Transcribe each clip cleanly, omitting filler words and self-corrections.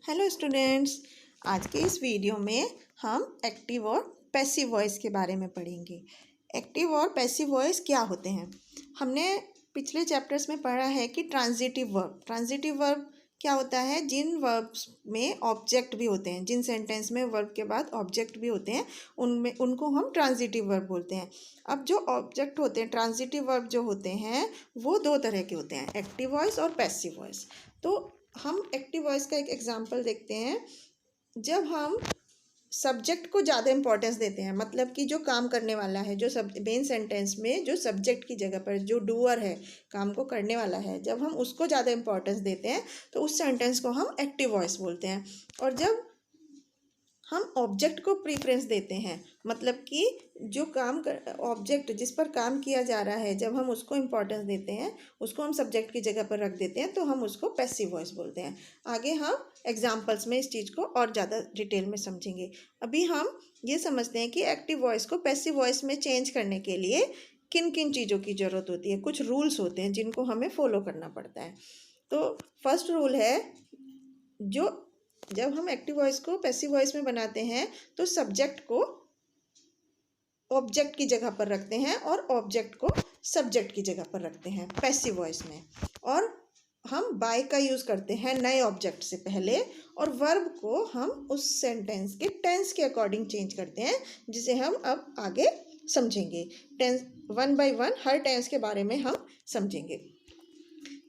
Hello students, आज के इस वीडियो में हम एक्टिव और पैसिव वॉइस के बारे में पढ़ेंगे। एक्टिव और पैसिव वॉइस क्या होते हैं? हमने पिछले चैप्टर्स में पढ़ा है कि ट्रांजिटिव वर्ब क्या होता है? जिन वर्ब्स में ऑब्जेक्ट भी होते हैं, जिन सेंटेंस में वर्ब के बाद ऑब्जेक्ट भी होते हैं, उनमें उनको हम ट्रांजिटिव वर्ब बोलते हैं। अब जो ऑब्जेक्ट होते हैं, ट्रांजिटिव वर्ब जो होते हैं, वो दो तरह के होते हैं, एक्टिव वॉइस और पैसिव वॉइस। तो हम एक्टिव वॉइस का एक एग्जांपल देखते हैं। जब हम सब्जेक्ट को ज़्यादा इंपॉर्टेंस देते हैं, मतलब कि जो काम करने वाला है, जो सब मेन सेंटेंस में जो सब्जेक्ट की जगह पर जो डूअर है, काम को करने वाला है, जब हम उसको ज़्यादा इंपॉर्टेंस देते हैं तो उस सेंटेंस को हम एक्टिव वॉइस बोलते हैं। और जब हम ऑब्जेक्ट को प्रीफरेंस देते हैं, मतलब कि जो काम कर ऑब्जेक्ट जिस पर काम किया जा रहा है, जब हम उसको इम्पोर्टेंस देते हैं, उसको हम सब्जेक्ट की जगह पर रख देते हैं, तो हम उसको पैसिव वॉइस बोलते हैं। आगे हम एग्जांपल्स में इस चीज़ को और ज़्यादा डिटेल में समझेंगे। अभी हम ये समझते हैं कि एक्टिव वॉइस को पैसिव वॉइस में चेंज करने के लिए किन किन चीज़ों की ज़रूरत होती है। कुछ रूल्स होते हैं जिनको हमें फॉलो करना पड़ता है। तो फर्स्ट रूल है, जब हम एक्टिव वॉइस को पैसिव वॉइस में बनाते हैं तो सब्जेक्ट को ऑब्जेक्ट की जगह पर रखते हैं और ऑब्जेक्ट को सब्जेक्ट की जगह पर रखते हैं पैसिव वॉइस में। और हम बाय का यूज़ करते हैं नए ऑब्जेक्ट से पहले, और वर्ब को हम उस सेंटेंस के टेंस के अकॉर्डिंग चेंज करते हैं, जिसे हम अब आगे समझेंगे। टेंस वन बाय वन हर टेंस के बारे में हम समझेंगे।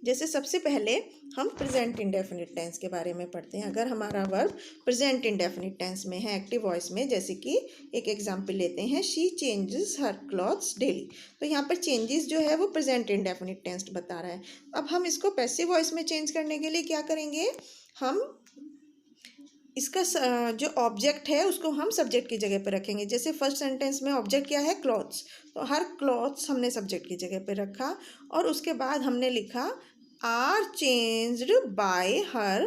जैसे सबसे पहले हम प्रेजेंट इंडेफिनिट टेंस के बारे में पढ़ते हैं। अगर हमारा वर्ब प्रेजेंट इंडेफिनिट टेंस में है, एक्टिव वॉइस में, जैसे कि एक एग्जांपल लेते हैं, she changes her clothes daily. तो यहाँ पर चेंजेस जो है वो प्रेजेंट इंडेफिनिट टेंस बता रहा है। अब हम इसको पैसिव वॉइस में चेंज करने के लिए क्या करेंगे? हम इसका जो ऑब्जेक्ट है उसको हम सब्जेक्ट की जगह पर रखेंगे। जैसे फर्स्ट सेंटेंस में ऑब्जेक्ट क्या है? क्लॉथ्स। तो हर क्लॉथ्स हमने सब्जेक्ट की जगह पर रखा, और उसके बाद हमने लिखा are changed by her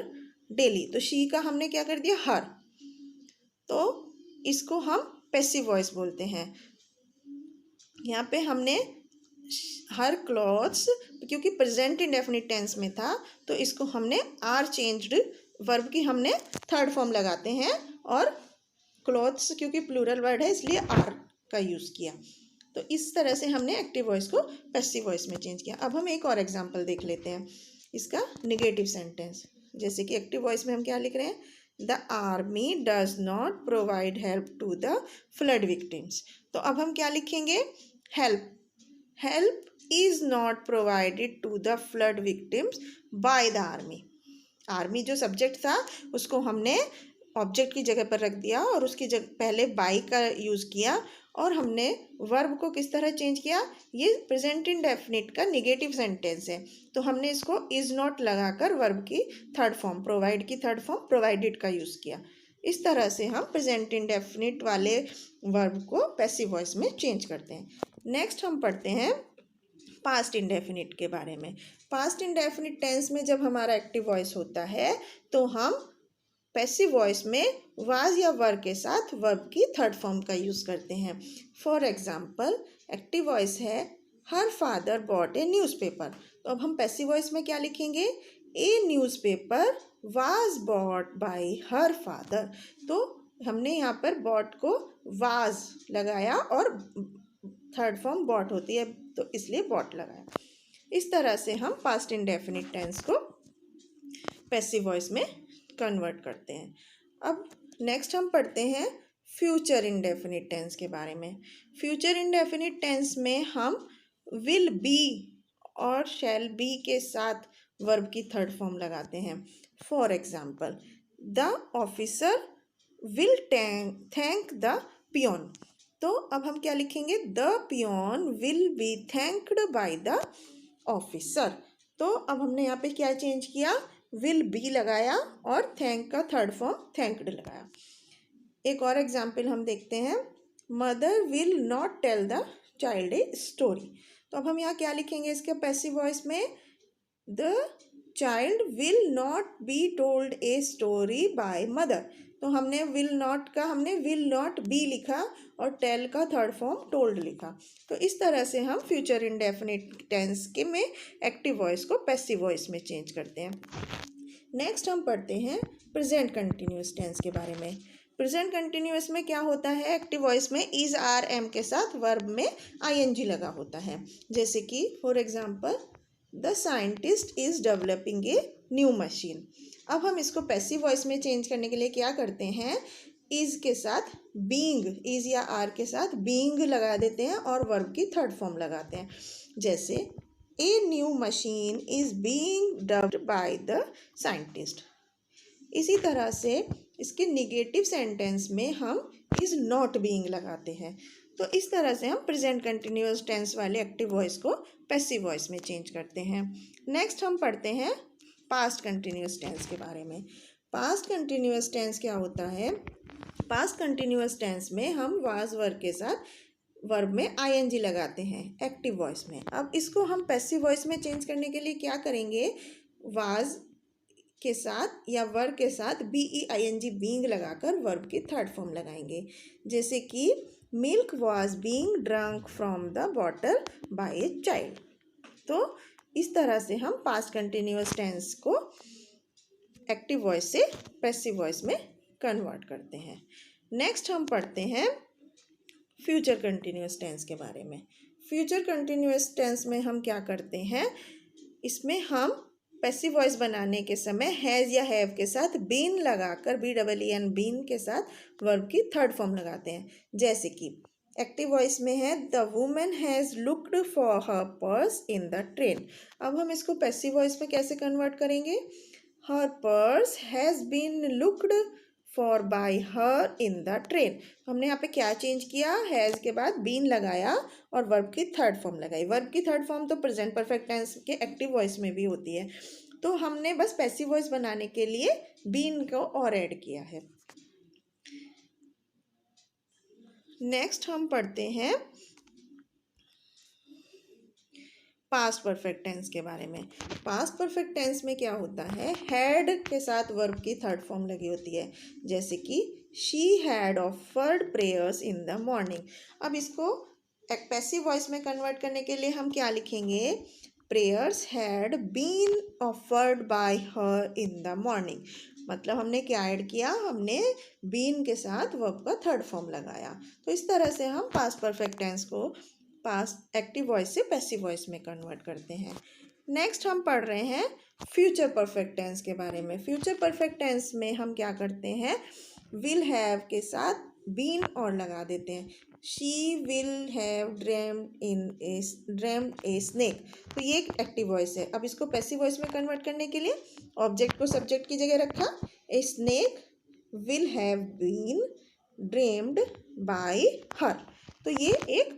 daily. तो शी का हमने क्या कर दिया? हर। तो इसको हम पैसिव वॉइस बोलते हैं। यहाँ पे हमने हर क्लॉथ्स, क्योंकि प्रेजेंट इंडेफिनिट टेंस में था, तो इसको हमने आर चेंज्ड वर्ब की हमने थर्ड फॉर्म लगाते हैं, और क्लॉथ्स क्योंकि प्लूरल वर्ड है इसलिए आर का यूज़ किया। तो इस तरह से हमने एक्टिव वॉइस को पैसिव वॉइस में चेंज किया। अब हम एक और एग्जांपल देख लेते हैं, इसका नेगेटिव सेंटेंस। जैसे कि एक्टिव वॉइस में हम क्या लिख रहे हैं? The army does not provide help to the flood victims. तो अब हम क्या लिखेंगे? Help is not provided to the flood victims by the army. Army जो सब्जेक्ट था उसको हमने ऑब्जेक्ट की जगह पर रख दिया, और उसकी जगह पहले बाय का यूज़ किया, और हमने वर्ब को किस तरह चेंज किया? ये प्रेजेंट इंडेफिनिट का नेगेटिव सेंटेंस है, तो हमने इसको इज नॉट लगाकर वर्ब की थर्ड फॉर्म, प्रोवाइड की थर्ड फॉर्म प्रोवाइडेड का यूज़ किया। इस तरह से हम प्रेजेंट इंडेफिनिट वाले वर्ब को पैसिव वॉइस में चेंज करते हैं। नेक्स्ट हम पढ़ते हैं पास्ट इंडेफिनिट के बारे में। पास्ट इंडेफिनिट टेंस में जब हमारा एक्टिव वॉइस होता है तो हम पैसिव वॉइस में वाज या वर के साथ वर्ब की थर्ड फॉर्म का यूज़ करते हैं। फॉर एग्जाम्पल, एक्टिव वॉइस है हर फादर बॉट ए न्यूज़पेपर। तो अब हम पैसिव वॉइस में क्या लिखेंगे? ए newspaper was bought by her father. तो हमने यहाँ पर बॉट को वाज लगाया, और थर्ड फॉर्म बॉट होती है तो इसलिए बॉट लगाया। इस तरह से हम पास्ट इंडेफिनिट टेंस को पैसिव वॉइस में कन्वर्ट करते हैं। अब नेक्स्ट हम पढ़ते हैं फ्यूचर इंडेफिनिट टेंस के बारे में। फ्यूचर इंडेफिनिट टेंस में हम विल बी और शैल बी के साथ वर्ब की थर्ड फॉर्म लगाते हैं। For example, the officer will thank the peon. तो अब हम क्या लिखेंगे? The peon will be thanked by the officer. तो अब हमने यहाँ पे क्या चेंज किया? विल बी लगाया और थैंक का थर्ड फॉर्म थैंक्ड लगाया। एक और एग्जाम्पल हम देखते हैं, mother will not tell the child a story. तो अब हम यहाँ क्या लिखेंगे इसके पैसिव वॉइस में? The child will not be told a story by mother. तो हमने विल नॉट का हमने विल नॉट बी लिखा, और टेल का थर्ड फॉर्म टोल्ड लिखा। तो इस तरह से हम फ्यूचर इंडेफिनिट टेंस के में एक्टिव वॉइस को पैसिव वॉइस में चेंज करते हैं। नेक्स्ट हम पढ़ते हैं प्रेजेंट कंटिन्यूअस टेंस के बारे में। प्रेजेंट कंटिन्यूअस में क्या होता है, एक्टिव वॉइस में इज आर एम के साथ वर्ब में आईएनजी लगा होता है। जैसे कि for example the scientist is developing a new machine. अब हम इसको पैसिव वॉइस में चेंज करने के लिए क्या करते हैं, इज के साथ बीइंग, इज या आर के साथ बीइंग लगा देते हैं और वर्ब की थर्ड फॉर्म लगाते हैं। जैसे a new machine is being developed by the scientist. इसी तरह से इसके निगेटिव सेंटेंस में हम इज नॉट बीइंग लगाते हैं। तो इस तरह से हम प्रेजेंट कंटिन्यूअस टेंस वाले एक्टिव वॉइस को पैसिव वॉइस में चेंज करते हैं। नेक्स्ट हम पढ़ते हैं पास्ट कंटिन्यूअस टेंस के बारे में। पास्ट कंटिन्यूअस टेंस क्या होता है, पास्ट कंटिन्यूअस टेंस में हम वाज वर्ब के साथ वर्ब में आईएनजी लगाते हैं एक्टिव वॉइस में। अब इसको हम पैसिव वॉइस में चेंज करने के लिए क्या करेंगे, वाज के साथ या वर्ब के साथ बीईआईएनजी बीइंग लगाकर वर्ब की थर्ड फॉर्म लगाएंगे। जैसे कि milk was being drunk from the bottle by a child. तो इस तरह से हम पास्ट कंटिन्यूअस टेंस को एक्टिव वॉइस से पैसिव वॉइस में कन्वर्ट करते हैं। नेक्स्ट हम पढ़ते हैं फ्यूचर कंटिन्यूअस टेंस के बारे में। फ्यूचर कंटिन्यूअस टेंस में हम क्या करते हैं, इसमें हम पैसिव वॉइस बनाने के समय हैज़ या हैव के साथ बीन लगाकर BEEN बीन के साथ वर्ब की थर्ड फॉर्म लगाते हैं। जैसे कि एक्टिव वॉइस में है the women has looked for her purse in the train. अब हम इसको पैसिव वॉइस में कैसे कन्वर्ट करेंगे, her purse has been looked for by her in the train. हमने यहाँ पे क्या चेंज किया, हैज़ के बाद बीन लगाया और वर्ब की थर्ड फॉर्म लगाई। वर्ब की थर्ड फॉर्म तो प्रेजेंट परफेक्ट टेंस के एक्टिव वॉइस में भी होती है, तो हमने बस पैसिव वॉइस बनाने के लिए बीन को और ऐड किया है। नेक्स्ट हम पढ़ते हैं पास्ट परफेक्ट टेंस के बारे में। पास्ट परफेक्ट टेंस में क्या होता है, हैड के साथ वर्ब की थर्ड फॉर्म लगी होती है। जैसे कि she had offered prayers in the morning. अब इसको एक पैसिव वॉइस में कन्वर्ट करने के लिए हम क्या लिखेंगे, prayers had been offered by her in the morning. मतलब हमने क्या ऐड किया, हमने बीन के साथ वर्ब का थर्ड फॉर्म लगाया। तो इस तरह से हम पास्ट परफेक्ट टेंस को पास्ट एक्टिव वॉइस से पैसिव वॉइस में कन्वर्ट करते हैं। नेक्स्ट हम पढ़ रहे हैं फ्यूचर परफेक्ट टेंस के बारे में। फ्यूचर परफेक्ट टेंस में हम क्या करते हैं, विल हैव के साथ बीन और लगा देते हैं। She will have dreamed a snake. तो ये एक एक्टिव वॉइस है। अब इसको पैसिव वॉइस में कन्वर्ट करने के लिए ऑब्जेक्ट को सब्जेक्ट की जगह रखा, a snake will have been dreamed by her. तो ये एक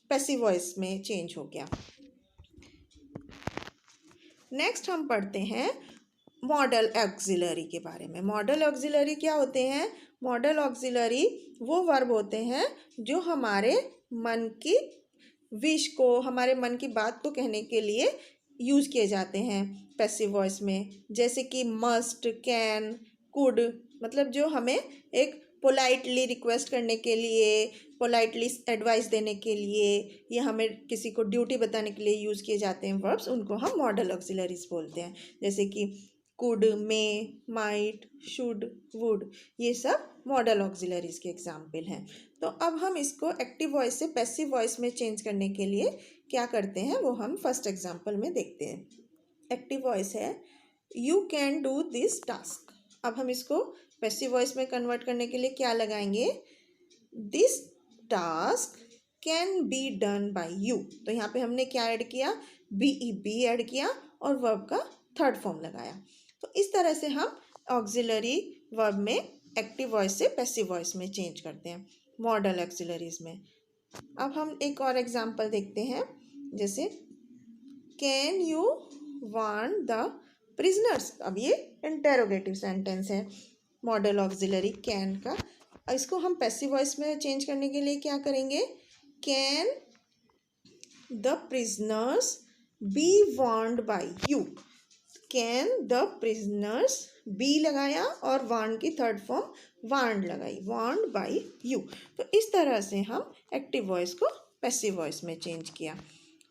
पैसिव वॉइस में चेंज हो गया। नेक्स्ट हम पढ़ते हैं मॉडल ऑक्सिलरी के बारे में। मॉडल ऑक्सिलरी क्या होते हैं, मॉडल ऑक्सिलरी वो वर्ब होते हैं जो हमारे मन की विश को, हमारे मन की बात को कहने के लिए यूज़ किए जाते हैं पैसिव वॉइस में। जैसे कि मस्ट, कैन, कुड, मतलब जो हमें एक पोलाइटली रिक्वेस्ट करने के लिए, पोलाइटली एडवाइस देने के लिए, या हमें किसी को ड्यूटी बताने के लिए यूज़ किए जाते हैं वर्ब्स, उनको हम मॉडल ऑक्सिलरीज बोलते हैं। जैसे कि could, may, might, should, would, ये सब मॉडल ऑक्सिलरीज के एग्जाम्पल हैं। तो अब हम इसको एक्टिव वॉइस से पैसिव वॉइस में चेंज करने के लिए क्या करते हैं, वो हम फर्स्ट एग्जाम्पल में देखते हैं। एक्टिव वॉइस है you can do this task. अब हम इसको पैसिव वॉइस में कन्वर्ट करने के लिए क्या लगाएंगे, this task can be done by you. तो यहाँ पे हमने क्या ऐड किया, बी ऐड किया और वर्ब का थर्ड फॉर्म लगाया। तो इस तरह से हम ऑक्सिलरी वर्ब में एक्टिव वॉइस से पैसिव वॉइस में चेंज करते हैं मॉडल ऑक्सिलरीज में। अब हम एक और एग्जांपल देखते हैं, जैसे can you want the prisoners. अब ये इंटेरोगेटिव सेंटेंस है मॉडल ऑक्सिलरी कैन का। इसको हम पैसिव वॉइस में चेंज करने के लिए क्या करेंगे, can the prisoners be want by you. Can the prisoners be लगाया और वांट की थर्ड फॉर्म वांट लगाई, वांट बाय यू। तो इस तरह से हम एक्टिव वॉइस को पैसिव वॉइस में चेंज किया।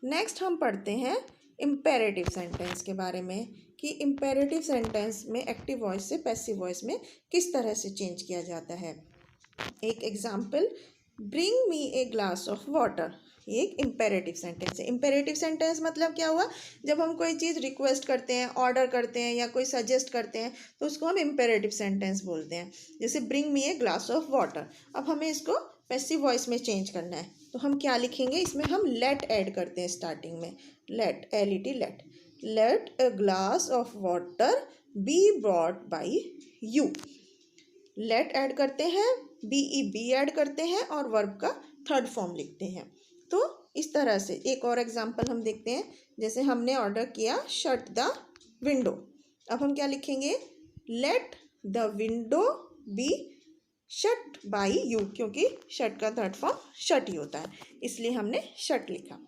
नेक्स्ट हम पढ़ते हैं इम्पेरेटिव सेंटेंस के बारे में। कि इम्पेरेटिव सेंटेंस में एक्टिव वॉइस से पैसिव वॉइस में किस तरह से चेंज किया जाता है। एक example, bring me a glass of water, ये एक इम्पेरेटिव सेंटेंस है। इम्पेरेटिव सेंटेंस मतलब क्या हुआ, जब हम कोई चीज़ रिक्वेस्ट करते हैं, ऑर्डर करते हैं या कोई सजेस्ट करते हैं तो उसको हम इम्पेरेटिव सेंटेंस बोलते हैं। जैसे bring me a glass of water, अब हमें इसको पैसिव वॉइस में चेंज करना है तो हम क्या लिखेंगे, इसमें हम लेट ऐड करते हैं स्टार्टिंग में, let, LET, let, let a glass of water be brought by you. Let add करते हैं, BE ऐड करते हैं और वर्ब का थर्ड फॉर्म लिखते हैं। तो इस तरह से एक और एग्जांपल हम देखते हैं। जैसे हमने ऑर्डर किया शट द विंडो, अब हम क्या लिखेंगे, let the window be shut by you, क्योंकि शट का थर्ड फॉर्म शट ही होता है, इसलिए हमने शट लिखा।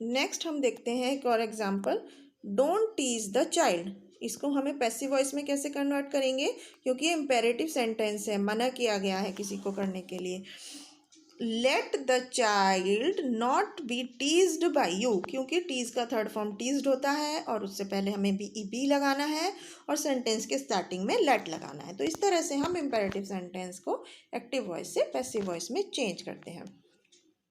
नेक्स्ट हम देखते हैं एक और example, don't tease the child. इसको हमें पैसिव वॉइस में कैसे कन्वर्ट करेंगे, क्योंकि ये इम्पेरेटिव सेंटेंस है, मना किया गया है किसी को करने के लिए। Let the child not be teased by you, क्योंकि टीज का थर्ड फॉर्म टीज्ड होता है और उससे पहले हमें BE लगाना है और सेंटेंस के स्टार्टिंग में लेट लगाना है। तो इस तरह से हम इम्पेरेटिव सेंटेंस को एक्टिव वॉइस से पैसिव वॉइस में चेंज करते हैं।